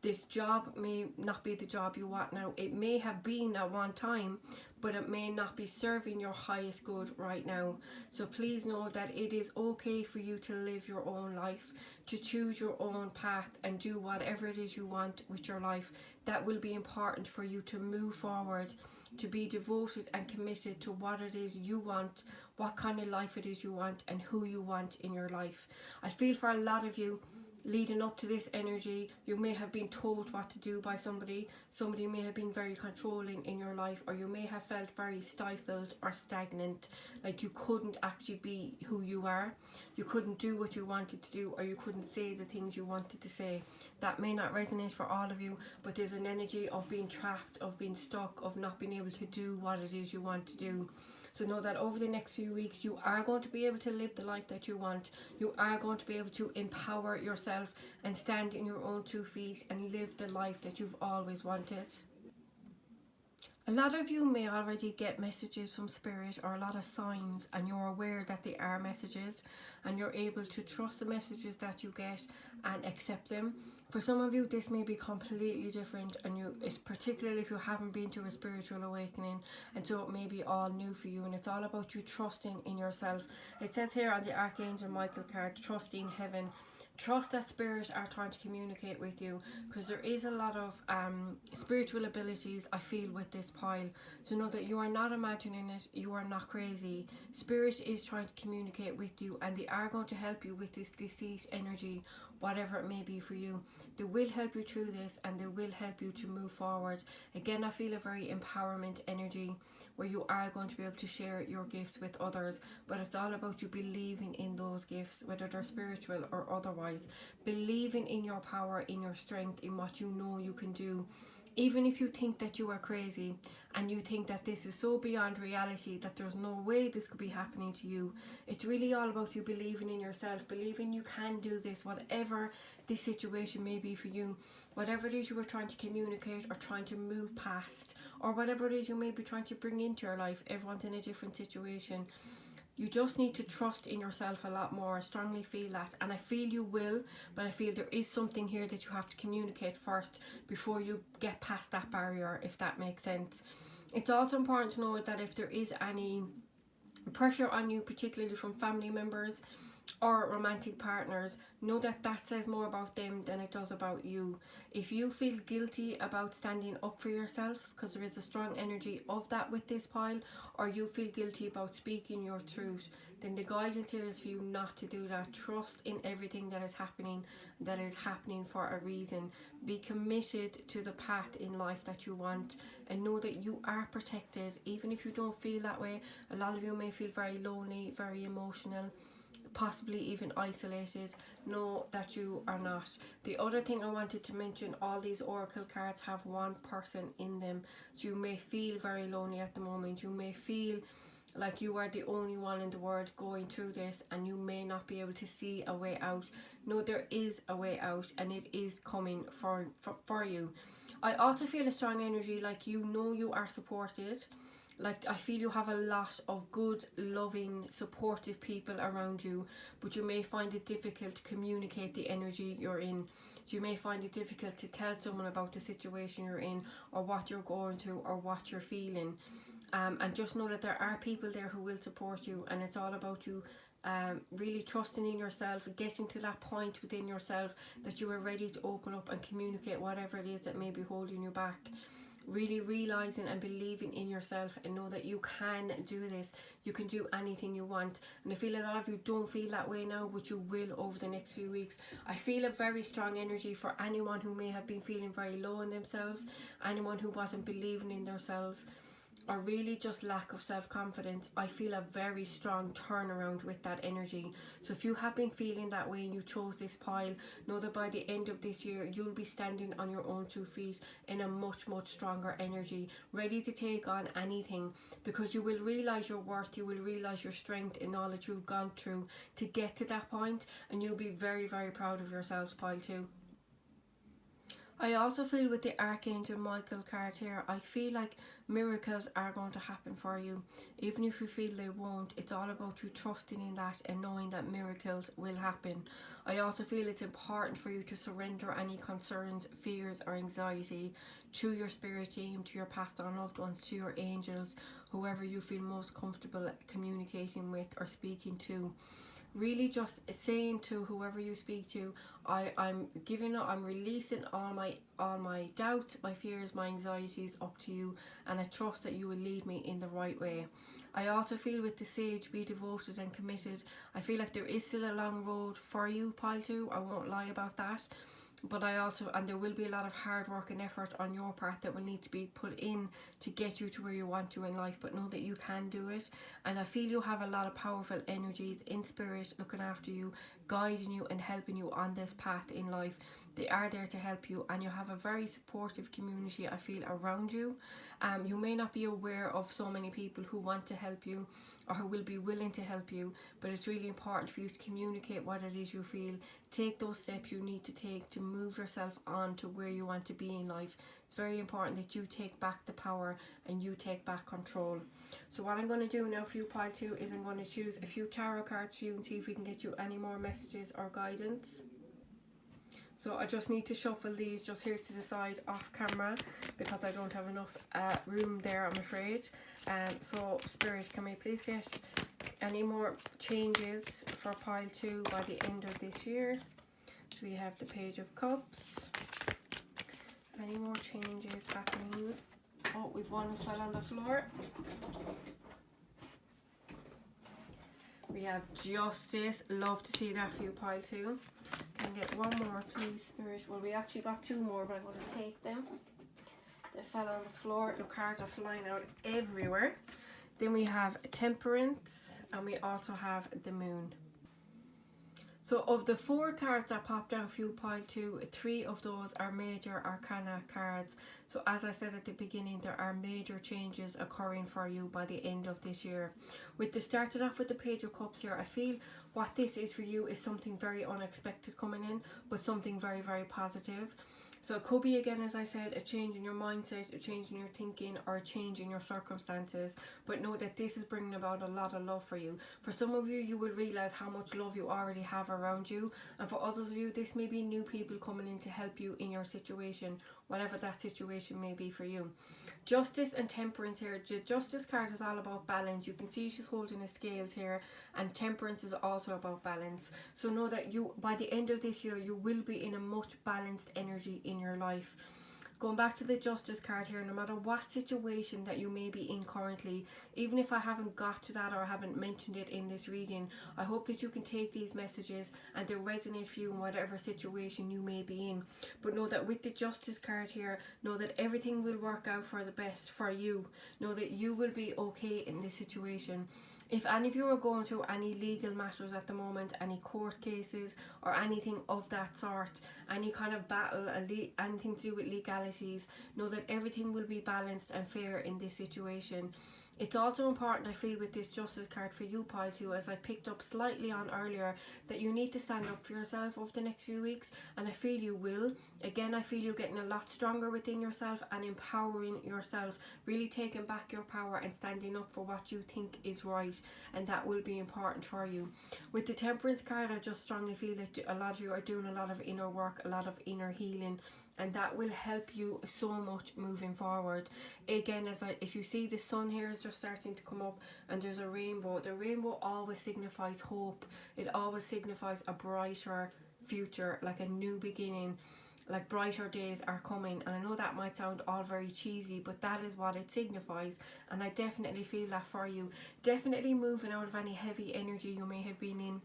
This job may not be the job you want now. It may have been at one time, but it may not be serving your highest good right now. So please know that it is okay for you to live your own life, to choose your own path and do whatever it is you want with your life. That will be important for you to move forward, to be devoted and committed to what it is you want, what kind of life it is you want, and who you want in your life. I feel for a lot of you, leading up to this energy, you may have been told what to do by somebody. Somebody may have been very controlling in your life, or you may have felt very stifled or stagnant, like you couldn't actually be who you are. You couldn't do what you wanted to do, or you couldn't say the things you wanted to say. That may not resonate for all of you, but there's an energy of being trapped, of being stuck, of not being able to do what it is you want to do. So know that over the next few weeks, you are going to be able to live the life that you want. You are going to be able to empower yourself and stand in your own 2 feet and live the life that you've always wanted. A lot of you may already get messages from Spirit, or a lot of signs, and you're aware that they are messages, and you're able to trust the messages that you get and accept them. For some of you, this may be completely different, and it's particularly if you haven't been to a spiritual awakening, and so it may be all new for you, and it's all about you trusting in yourself. It says here on the Archangel Michael card, trusting heaven. Trust that Spirit are trying to communicate with you, because there is a lot of spiritual abilities I feel with this pile. So know that you are not imagining it, you are not crazy. Spirit is trying to communicate with you, and they are going to help you with this deceit energy, whatever it may be for you. They will help you through this, and they will help you to move forward. Again, I feel a very empowerment energy, where you are going to be able to share your gifts with others, but it's all about you believing in those gifts, whether they're spiritual or otherwise. Believing in your power, in your strength, in what you know you can do. Even if you think that you are crazy and you think that this is so beyond reality that there's no way this could be happening to you, it's really all about you believing in yourself, believing you can do this, whatever this situation may be for you, whatever it is you were trying to communicate or trying to move past, or whatever it is you may be trying to bring into your life. Everyone's in a different situation. You just need to trust in yourself a lot more. I strongly feel that, and I feel you will, but I feel there is something here that you have to communicate first before you get past that barrier, if that makes sense. It's also important to know that if there is any pressure on you, particularly from family members or romantic partners, know that that says more about them than it does about you. If you feel guilty about standing up for yourself, because there is a strong energy of that with this pile, or you feel guilty about speaking your truth, then the guidance here is for you not to do that. Trust in everything that is happening for a reason. Be committed to the path in life that you want, and know that you are protected. Even if you don't feel that way, a lot of you may feel very lonely, very emotional, possibly even isolated. Know that you are not. The other thing I wanted to mention, all these oracle cards have one person in them, so you may feel very lonely at the moment. You may feel like you are the only one in the world going through this, and you may not be able to see a way out. No, there is a way out, and it is coming for you. I also feel a strong energy, like you know you are supported. Like I feel you have a lot of good, loving, supportive people around you, but you may find it difficult to communicate the energy you're in. You may find it difficult to tell someone about the situation you're in, or what you're going through, or what you're feeling. And just know that there are people there who will support you, and it's all about you really trusting in yourself, getting to that point within yourself that you are ready to open up and communicate whatever it is that may be holding you back. Really realizing and believing in yourself, and know that you can do this. You can do anything you want, and I feel a lot of you don't feel that way now, but you will over the next few weeks. I feel a very strong energy for anyone who may have been feeling very low in themselves, anyone who wasn't believing in themselves, or really just lack of self-confidence. I feel a very strong turnaround with that energy. So if you have been feeling that way and you chose this pile, know that by the end of this year you'll be standing on your own 2 feet in a much stronger energy, ready to take on anything, because you will realize your worth, you will realize your strength in all that you've gone through to get to that point, and you'll be very proud of yourselves, pile 2. I also feel with the Archangel Michael card here, I feel like miracles are going to happen for you. Even if you feel they won't, it's all about you trusting in that and knowing that miracles will happen. I also feel it's important for you to surrender any concerns, fears or anxiety to your spirit team, to your passed on loved ones, to your angels, whoever you feel most comfortable communicating with or speaking to. Really just saying to whoever you speak to, I'm giving up, I'm releasing all my doubt, my fears, my anxieties up to you, and I trust that you will lead me in the right way. I also feel with the Sage, be devoted and committed. I feel like there is still a long road for you, pile 2, I won't lie about that. But there will be a lot of hard work and effort on your part that will need to be put in to get you to where you want to in life, but know that you can do it. And I feel you have a lot of powerful energies in spirit looking after you, guiding you and helping you on this path in life. They are there to help you, and you have a very supportive community, I feel, around you. You may not be aware of so many people who want to help you or who will be willing to help you, but it's really important for you to communicate what it is you feel. Take those steps you need to take to move yourself on to where you want to be in life. It's very important that you take back the power and you take back control. So what I'm going to do now for you, pile 2, is I'm going to choose a few tarot cards for you and see if we can get you any more messages or guidance. So I just need to shuffle these just here to the side off camera, because I don't have enough room there, I'm afraid. So Spirit, can we please get any more changes for pile 2 by the end of this year? So we have the Page of Cups. Any more changes happening? Oh, we've one who fell on the floor. We have Justice. Love to see that for you, pile 2. Can I get one more, please, Spirit? Well, we actually got 2 more, but I'm going to take them. They fell on the floor. The cards are flying out everywhere. Then we have Temperance, and we also have the Moon. So of the 4 cards that popped out for you, pile 2, 3 of those are major arcana cards. So as I said at the beginning, there are major changes occurring for you by the end of this year. With the started off with the Page of Cups here, I feel what this is for you is something very unexpected coming in, but something very positive. So it could be, again, as I said, a change in your mindset, a change in your thinking, or a change in your circumstances. But know that this is bringing about a lot of love for you. For some of you, you will realize how much love you already have around you. And for others of you, this may be new people coming in to help you in your situation, whatever that situation may be for you. Justice and Temperance here. The Justice card is all about balance. You can see she's holding a scales here, and Temperance is also about balance. So know that you, by the end of this year, you will be in a much balanced energy in your life. Going back to the Justice card here, no matter what situation that you may be in currently, even if I haven't got to that or I haven't mentioned it in this reading, I hope that you can take these messages and they resonate for you in whatever situation you may be in. But know that with the Justice card here, know that everything will work out for the best for you. Know that you will be okay in this situation. If any of you are going through any legal matters at the moment, any court cases or anything of that sort, any kind of battle, anything to do with legalities, know that everything will be balanced and fair in this situation. It's also important, I feel, with this justice card for you, pile 2, as I picked up slightly on earlier, that you need to stand up for yourself over the next few weeks, and I feel you will. Again, I feel you're getting a lot stronger within yourself and empowering yourself, really taking back your power and standing up for what you think is right, and that will be important for you. With the Temperance card, I just strongly feel that a lot of you are doing a lot of inner work, a lot of inner healing, and that will help you so much moving forward. Again, if you see the sun here is just starting to come up and there's a rainbow, the rainbow always signifies hope. It always signifies a brighter future, like a new beginning, like brighter days are coming. And I know that might sound all very cheesy, but that is what it signifies, and I definitely feel that for you. Definitely moving out of any heavy energy you may have been in,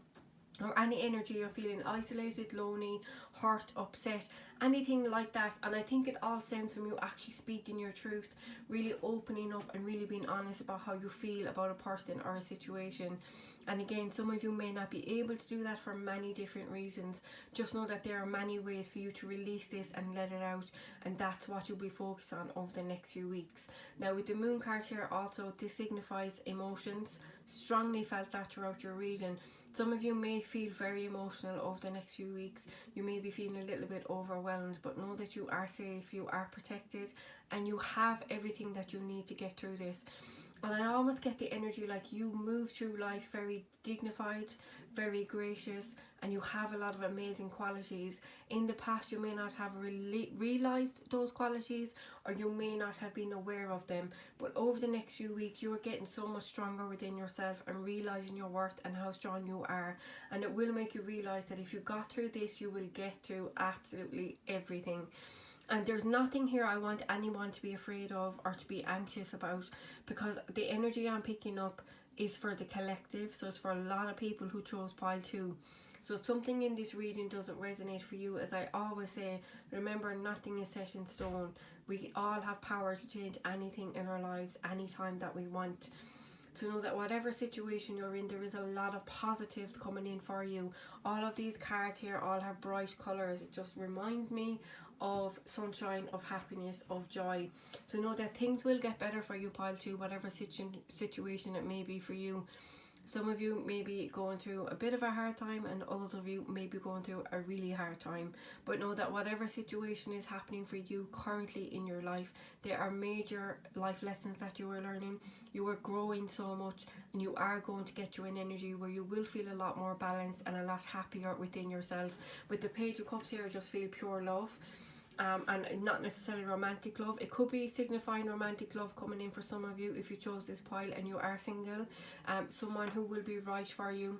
or any energy you're feeling isolated, lonely, hurt, upset, anything like that. And I think it all stems from you actually speaking your truth, really opening up and really being honest about how you feel about a person or a situation. And again, some of you may not be able to do that for many different reasons. Just know that there are many ways for you to release this and let it out, and that's what you'll be focused on over the next few weeks. Now with the moon card here also, this signifies emotions. Strongly felt that throughout your reading. Some of you may feel very emotional over the next few weeks. You may be feeling a little bit overwhelmed, but know that you are safe, you are protected, and you have everything that you need to get through this. And I almost get the energy like you move through life very dignified, very gracious, and you have a lot of amazing qualities. In the past, you may not have realised those qualities, or you may not have been aware of them. But over the next few weeks, you are getting so much stronger within yourself and realising your worth and how strong you are. And it will make you realise that if you got through this, you will get through absolutely everything. And there's nothing here I want anyone to be afraid of or to be anxious about, because the energy I'm picking up is for the collective. So it's for a lot of people who chose pile 2. So if something in this reading doesn't resonate for you, as I always say, remember, nothing is set in stone. We all have power to change anything in our lives anytime that we want. So know that whatever situation you're in, there is a lot of positives coming in for you. All of these cards here all have bright colours. It just reminds me of sunshine, of happiness, of joy. So know that things will get better for you, pile 2, whatever situation it may be for you. Some of you may be going through a bit of a hard time, and others of you may be going through a really hard time. But know that whatever situation is happening for you currently in your life, there are major life lessons that you are learning. You are growing so much, and you are going to get to an energy where you will feel a lot more balanced and a lot happier within yourself. With the Page of Cups here, I just feel pure love. And not necessarily romantic love. It could be signifying romantic love coming in for some of you if you chose this pile and you are single. Someone who will be right for you,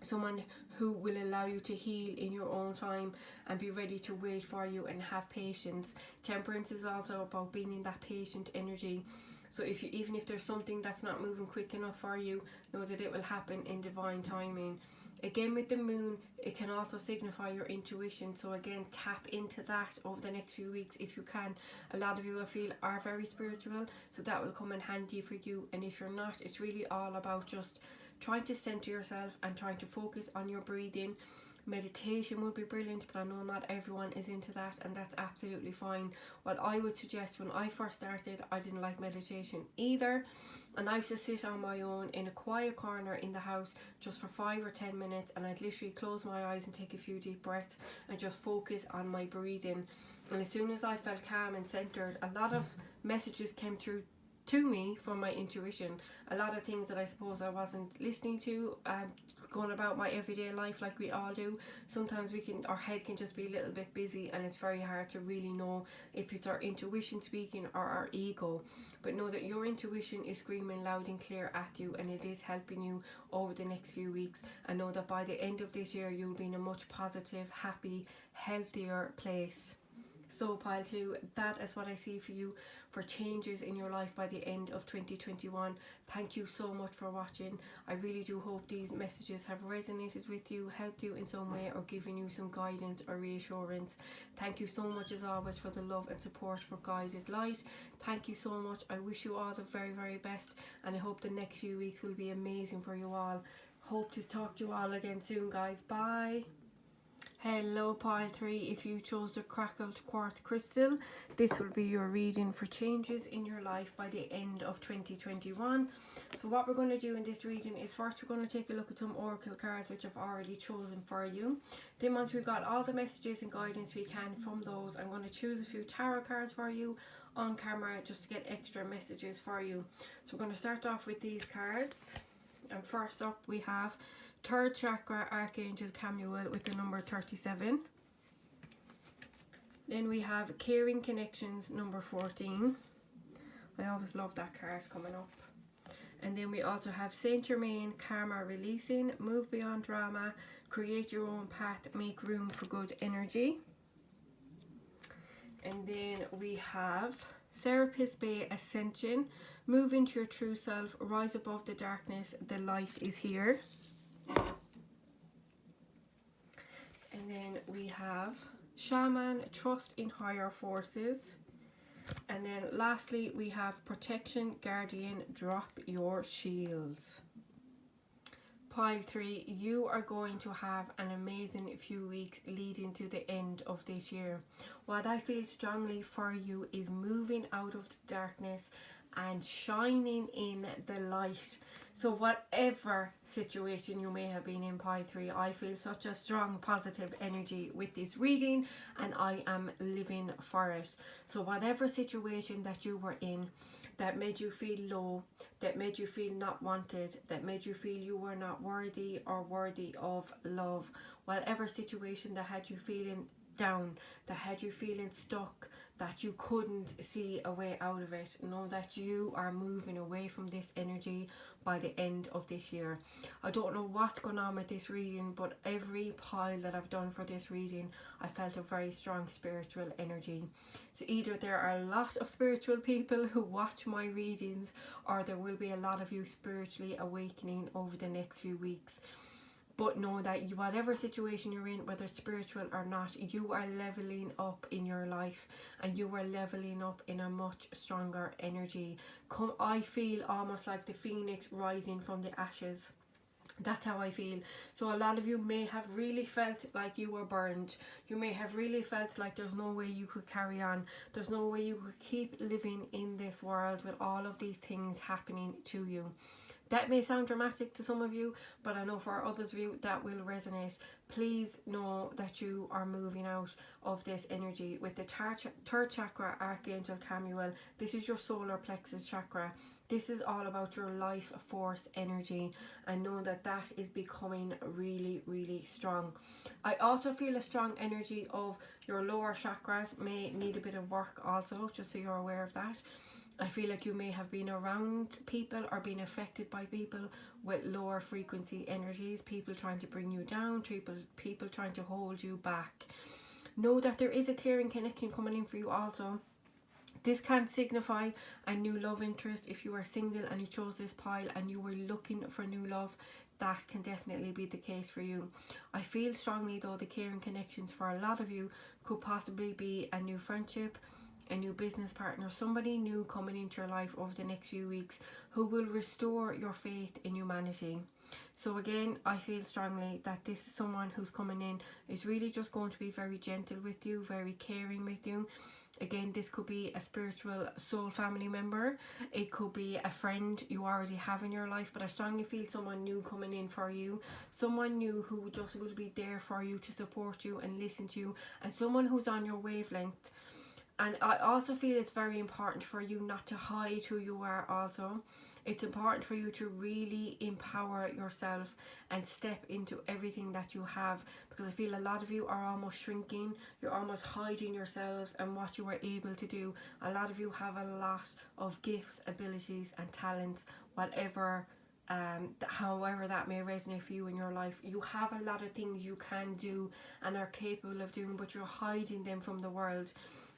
someone who will allow you to heal in your own time and be ready to wait for you and have patience. Temperance is also about being in that patient energy. So even if there's something that's not moving quick enough for you, know that it will happen in divine timing. Again, with the moon, it can also signify your intuition. So again, tap into that over the next few weeks if you can. A lot of you, I feel, are very spiritual, so that will come in handy for you. And if you're not, it's really all about just trying to center yourself and trying to focus on your breathing. Meditation would be brilliant, but I know not everyone is into that, and that's absolutely fine. What I would suggest, when I first started, I didn't like meditation either, and I used to sit on my own in a quiet corner in the house just for 5 or 10 minutes, and I'd literally close my eyes and take a few deep breaths and just focus on my breathing. And as soon as I felt calm and centered, a lot of messages came through to me from my intuition. A lot of things that I suppose I wasn't listening to, going about my everyday life like we all do. Sometimes our head can just be a little bit busy, and it's very hard to really know if it's our intuition speaking or our ego. But know that your intuition is screaming loud and clear at you, and it is helping you over the next few weeks. And know that by the end of this year, you'll be in a much positive, happy, healthier place. So pile 2, that is what I see for you for changes in your life by the end of 2021. Thank you so much for watching. I really do hope these messages have resonated with you, helped you in some way, or given you some guidance or reassurance. Thank you so much as always for the love and support for Guided Light. Thank you so much. I wish you all the very, very best, and I hope the next few weeks will be amazing for you all. Hope to talk to you all again soon, guys. Bye. Hello pile 3, if you chose the crackled quartz crystal, this will be your reading for changes in your life by the end of 2021. So what we're going to do in this reading is first we're going to take a look at some oracle cards which I've already chosen for you. Then once we've got all the messages and guidance we can from those, I'm going to choose a few tarot cards for you on camera just to get extra messages for you. So we're going to start off with these cards. And first up we have Third Chakra Archangel Camuel with the number 37. Then we have Caring Connections number 14. I always love that card coming up. And then we also have Saint Germain Karma Releasing, Move Beyond Drama, Create Your Own Path, Make Room for Good Energy. And then we have Serapis Bay Ascension, Move into Your True Self, Rise Above the Darkness, the Light is Here. And then we have Shaman, Trust in Higher Forces. And then lastly we have Protection Guardian, Drop Your Shields. Pile 3, you are going to have an amazing few weeks leading to the end of this year. What I feel strongly for you is moving out of the darkness and shining in the light. So whatever situation you may have been in, pile 3, I feel such a strong positive energy with this reading and I am living for it. So whatever situation that you were in that made you feel low, that made you feel not wanted, that made you feel you were not worthy or worthy of love, whatever situation that had you feeling down, that had you feeling stuck, that you couldn't see a way out of it, know that you are moving away from this energy by the end of this year. I don't know what's going on with this reading, but every pile that I've done for this reading I felt a very strong spiritual energy. So either there are a lot of spiritual people who watch my readings, or there will be a lot of you spiritually awakening over the next few weeks. But know that whatever situation you're in, whether spiritual or not, you are leveling up in your life and you are leveling up in a much stronger energy. I feel almost like the phoenix rising from the ashes. That's how I feel. So a lot of you may have really felt like you were burned. You may have really felt like there's no way you could carry on. There's no way you could keep living in this world with all of these things happening to you. That may sound dramatic to some of you, but I know for others of you that will resonate. Please know that you are moving out of this energy with the third chakra Archangel Camuel. This is your solar plexus chakra. This is all about your life force energy, and know that that is becoming really, really strong. I also feel a strong energy of your lower chakras may need a bit of work also, just so you're aware of that. I feel like you may have been around people or been affected by people with lower frequency energies, people trying to bring you down, people trying to hold you back. Know that there is a caring connection coming in for you also. This can signify a new love interest. If you are single and you chose this pile and you were looking for new love, that can definitely be the case for you. I feel strongly though the caring connections for a lot of you could possibly be a new friendship, a new business partner, somebody new coming into your life over the next few weeks who will restore your faith in humanity. So again, I feel strongly that this is someone who's coming in is really just going to be very gentle with you, very caring with you. Again, this could be a spiritual soul family member. It could be a friend you already have in your life, but I strongly feel someone new coming in for you. Someone new who just will be there for you, to support you and listen to you, and someone who's on your wavelength. And I also feel it's very important for you not to hide who you are also. It's important for you to really empower yourself and step into everything that you have, because I feel a lot of you are almost shrinking. You're almost hiding yourselves and what you were able to do. A lot of you have a lot of gifts, abilities and talents, whatever however that may resonate for you in your life. You have a lot of things you can do and are capable of doing, but you're hiding them from the world.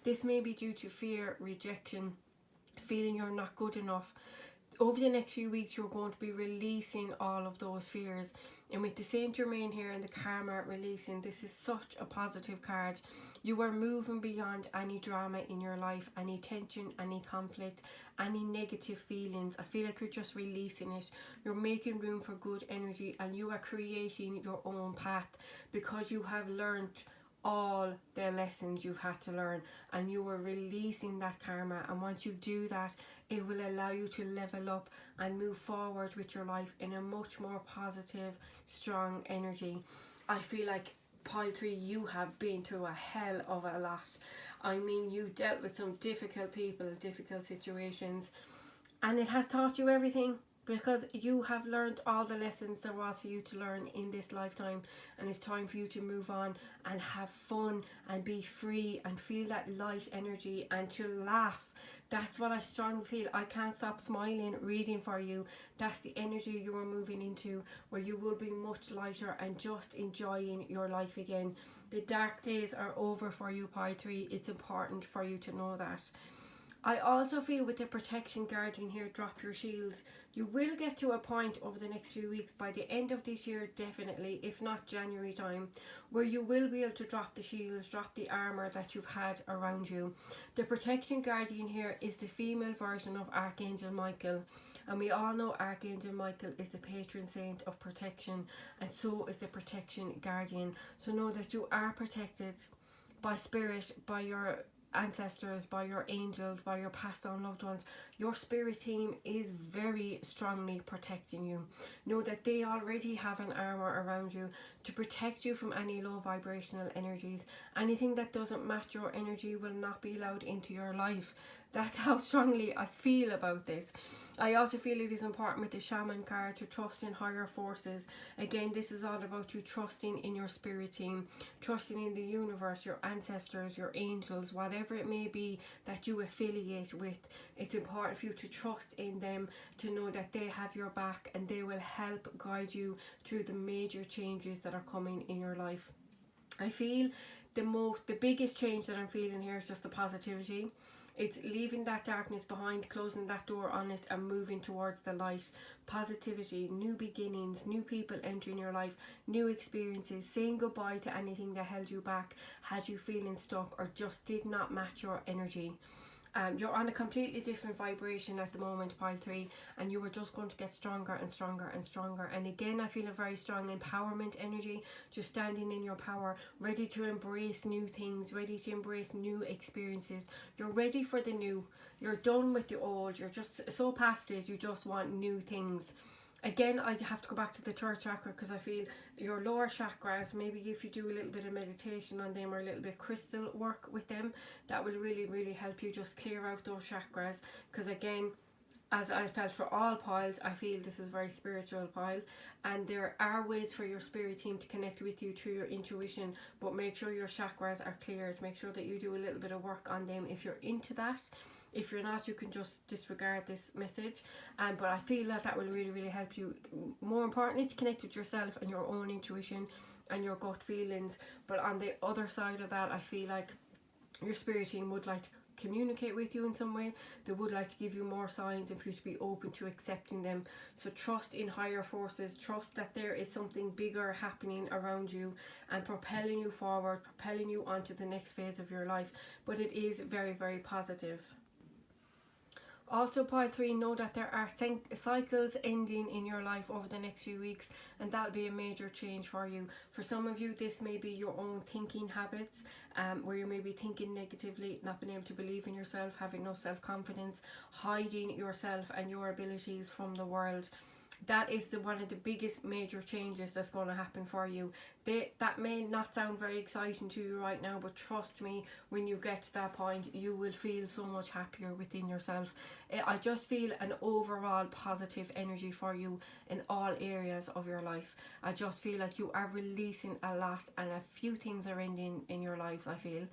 This may be due to fear, rejection, feeling you're not good enough, over the next few weeks, you're going to be releasing all of those fears. And with the Saint Germain here and the karma releasing, this is such a positive card. You are moving beyond any drama in your life, any tension, any conflict, any negative feelings. I feel like you're just releasing it. You're making room for good energy, and you are creating your own path because you have learned all the lessons you've had to learn, and you are releasing that karma. And once you do that, it will allow you to level up and move forward with your life in a much more positive, strong energy. I feel like pile 3, you have been through a hell of a lot. I mean, you dealt with some difficult people, difficult situations, and it has taught you everything, because you have learned all the lessons there was for you to learn in this lifetime, and it's time for you to move on and have fun and be free and feel that light energy and to laugh. That's what I strongly feel. I can't stop smiling reading for you. That's the energy you are moving into, where you will be much lighter and just enjoying your life again. The dark days are over for you, pile 3. It's important for you to know that. I also feel with the protection guardian here, drop your shields. You will get to a point over the next few weeks, by the end of this year definitely, if not January time, where you will be able to drop the shields, drop the armour that you've had around you. The protection guardian here is the female version of Archangel Michael, and we all know Archangel Michael is the patron saint of protection, and so is the protection guardian. So know that you are protected by spirit, by your ancestors, by your angels, by your passed on loved ones. Your spirit team is very strongly protecting you. Know that they already have an armor around you to protect you from any low vibrational energies. Anything that doesn't match your energy will not be allowed into your life. That's how strongly I feel about this. I also feel it is important with the shaman card to trust in higher forces. Again, this is all about you trusting in your spirit team, trusting in the universe, your ancestors, your angels, whatever it may be that you affiliate with. It's important for you to trust in them, to know that they have your back and they will help guide you through the major changes that are coming in your life. I feel the biggest change that I'm feeling here is just the positivity. It's leaving that darkness behind, closing that door on it and moving towards the light. Positivity, new beginnings, new people entering your life, new experiences, saying goodbye to anything that held you back, had you feeling stuck or just did not match your energy. You're on a completely different vibration at the moment, pile 3, and you are just going to get stronger and stronger and stronger. And again, I feel a very strong empowerment energy, just standing in your power, ready to embrace new things, ready to embrace new experiences. You're ready for the new. You're done with the old. You're just so past it. You just want new things. Again, I have to go back to the third chakra, because I feel your lower chakras, maybe if you do a little bit of meditation on them or a little bit of crystal work with them, that will really, really help you just clear out those chakras. Because again, as I felt for all piles, I feel this is a very spiritual pile, and there are ways for your spirit team to connect with you through your intuition, but make sure your chakras are cleared. Make sure that you do a little bit of work on them if you're into that. If you're not, you can just disregard this message. But I feel that will really, really help you, more importantly, to connect with yourself and your own intuition and your gut feelings. But on the other side of that, I feel like your spirit team would like to communicate with you in some way. They would like to give you more signs and for you to be open to accepting them. So trust in higher forces, trust that there is something bigger happening around you and propelling you forward, propelling you onto the next phase of your life. But it is very, very positive. Also, pile 3, know that there are cycles ending in your life over the next few weeks, and that'll be a major change for you. For some of you, this may be your own thinking habits, where you may be thinking negatively, not being able to believe in yourself, having no self-confidence, hiding yourself and your abilities from the world. That is one of the biggest major changes that's going to happen for you. That may not sound very exciting to you right now, but trust me, when you get to that point, you will feel so much happier within yourself. I just feel an overall positive energy for you in all areas of your life. I just feel like you are releasing a lot, and a few things are ending in your lives, I feel.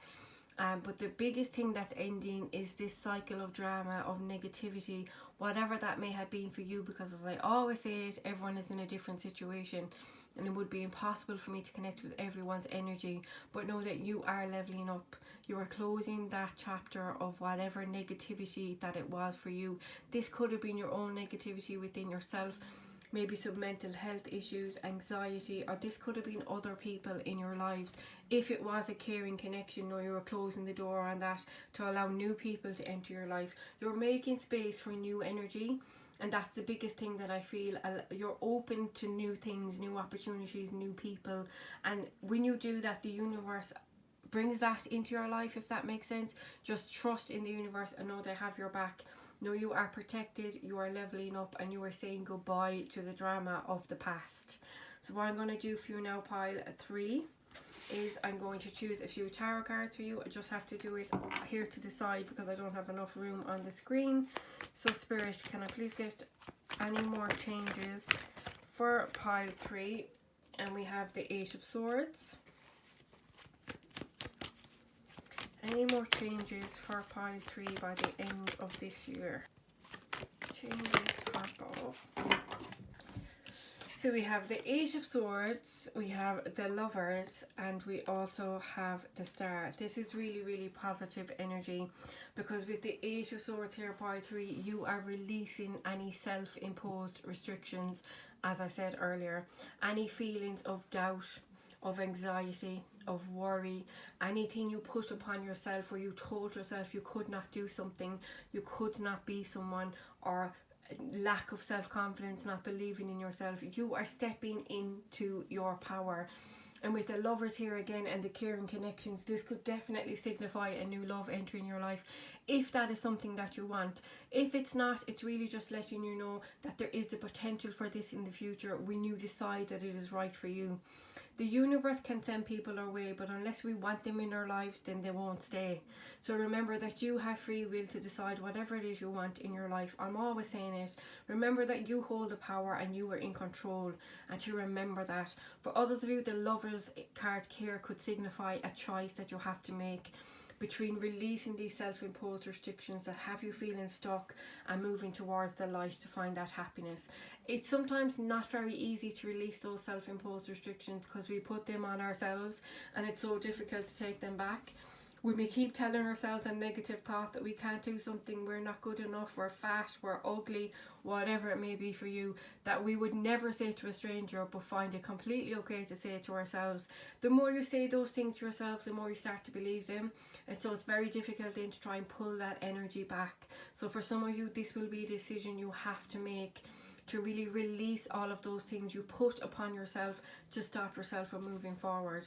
But the biggest thing that's ending is this cycle of drama, of negativity, whatever that may have been for you, because as I always say it, everyone is in a different situation and it would be impossible for me to connect with everyone's energy. But know that you are leveling up. You are closing that chapter of whatever negativity that it was for you. This could have been your own negativity within yourself, maybe some mental health issues, anxiety, or this could have been other people in your lives. If it was a caring connection, or you were closing the door on that to allow new people to enter your life, you're making space for new energy. And that's the biggest thing that I feel. You're open to new things, new opportunities, new people. And when you do that, the universe brings that into your life, if that makes sense. Just trust in the universe and know they have your back. Know you are protected, you are leveling up, and you are saying goodbye to the drama of the past. So what I'm going to do for you now, pile 3, is I'm going to choose a few tarot cards for you. I just have to do it here to the side because I don't have enough room on the screen. So Spirit, can I please get any more changes for pile 3? And we have the 8 of Swords. Any more changes for pile 3 by the end of this year? Changes for both. So we have the 8 of Swords, we have the Lovers, and we also have the Star. This is really, really positive energy, because with the 8 of Swords here, pile 3, you are releasing any self-imposed restrictions, as I said earlier. Any feelings of doubt, of anxiety, of worry, anything you put upon yourself where you told yourself you could not do something, you could not be someone, or lack of self-confidence, not believing in yourself, you are stepping into your power. And with the Lovers here again and the caring connections, this could definitely signify a new love entering your life, if that is something that you want. If it's not, it's really just letting you know that there is the potential for this in the future when you decide that it is right for you. The universe can send people our way, but unless we want them in our lives, then they won't stay. So remember that you have free will to decide whatever it is you want in your life. I'm always saying it. Remember that you hold the power and you are in control, and to remember that. For others of you, the Lovers card here could signify a choice that you have to make between releasing these self-imposed restrictions that have you feeling stuck and moving towards the light to find that happiness. It's sometimes not very easy to release those self-imposed restrictions because we put them on ourselves, and it's so difficult to take them back. When we keep telling ourselves a negative thought that we can't do something, we're not good enough, we're fat, we're ugly, whatever it may be for you, that we would never say to a stranger, but find it completely okay to say it to ourselves. The more you say those things to yourself, the more you start to believe them. And so it's very difficult then to try and pull that energy back. So for some of you, this will be a decision you have to make, to really release all of those things you put upon yourself to stop yourself from moving forward.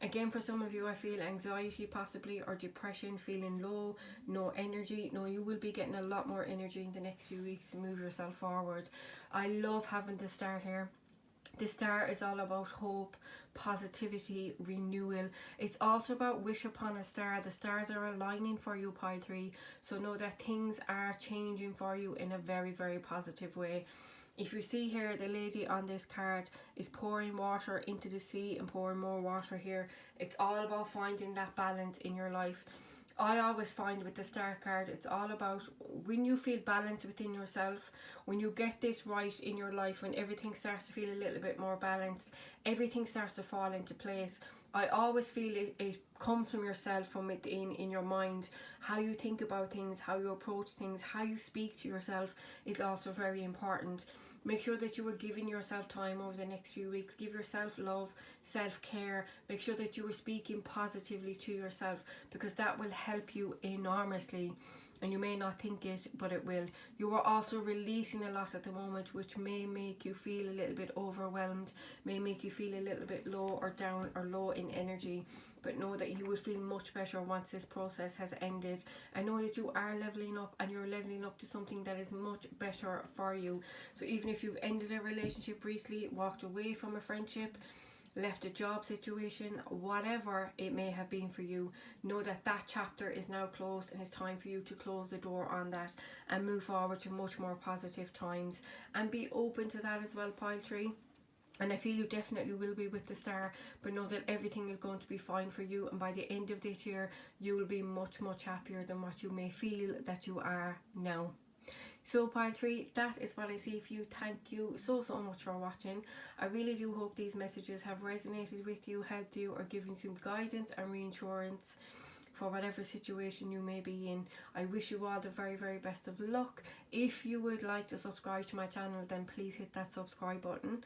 Again, for some of you, I feel anxiety possibly, or depression, feeling low, no energy. No, you will be getting a lot more energy in the next few weeks to move yourself forward. I love having the Star here. The Star is all about hope, positivity, renewal. It's also about wish upon a star. The stars are aligning for you, pile 3. So know that things are changing for you in a very, very positive way. If you see here, the lady on this card is pouring water into the sea and pouring more water here. It's all about finding that balance in your life. I always find with the Star card, it's all about when you feel balance within yourself, when you get this right in your life, when everything starts to feel a little bit more balanced, everything starts to fall into place. I always feel it comes from yourself, from within, in your mind. How you think about things, how you approach things, how you speak to yourself is also very important. Make sure that you are giving yourself time over the next few weeks. Give yourself love, self-care. Make sure that you are speaking positively to yourself, because that will help you enormously. And you may not think it, but it will. You are also releasing a lot at the moment, which may make you feel a little bit overwhelmed, may make you feel a little bit low or down or low in energy. But know that you will feel much better once this process has ended. And know that you are leveling up, and you're leveling up to something that is much better for you. So even if you've ended a relationship recently, walked away from a friendship, left a job situation, whatever it may have been for you, know that that chapter is now closed, and it's time for you to close the door on that and move forward to much more positive times. And be open to that as well, pile 3. And I feel you definitely will be with the star, but know that everything is going to be fine for you, and by the end of this year you will be much, much happier than what you may feel that you are now. So pile 3, that is what I see for you. Thank you so much for watching. I really do hope these messages have resonated with you, helped you, or given you some guidance and reassurance for whatever situation you may be in. I wish you all the very, very best of luck. If you would like to subscribe to my channel, then please hit that subscribe button.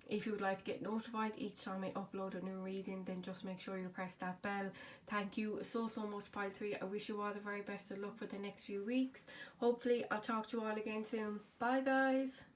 If you would like to get notified each time I upload a new reading, then just make sure you press that bell. Thank you so much, pile 3. I wish you all the very best of luck for the next few weeks. Hopefully I'll talk to you all again soon. Bye guys.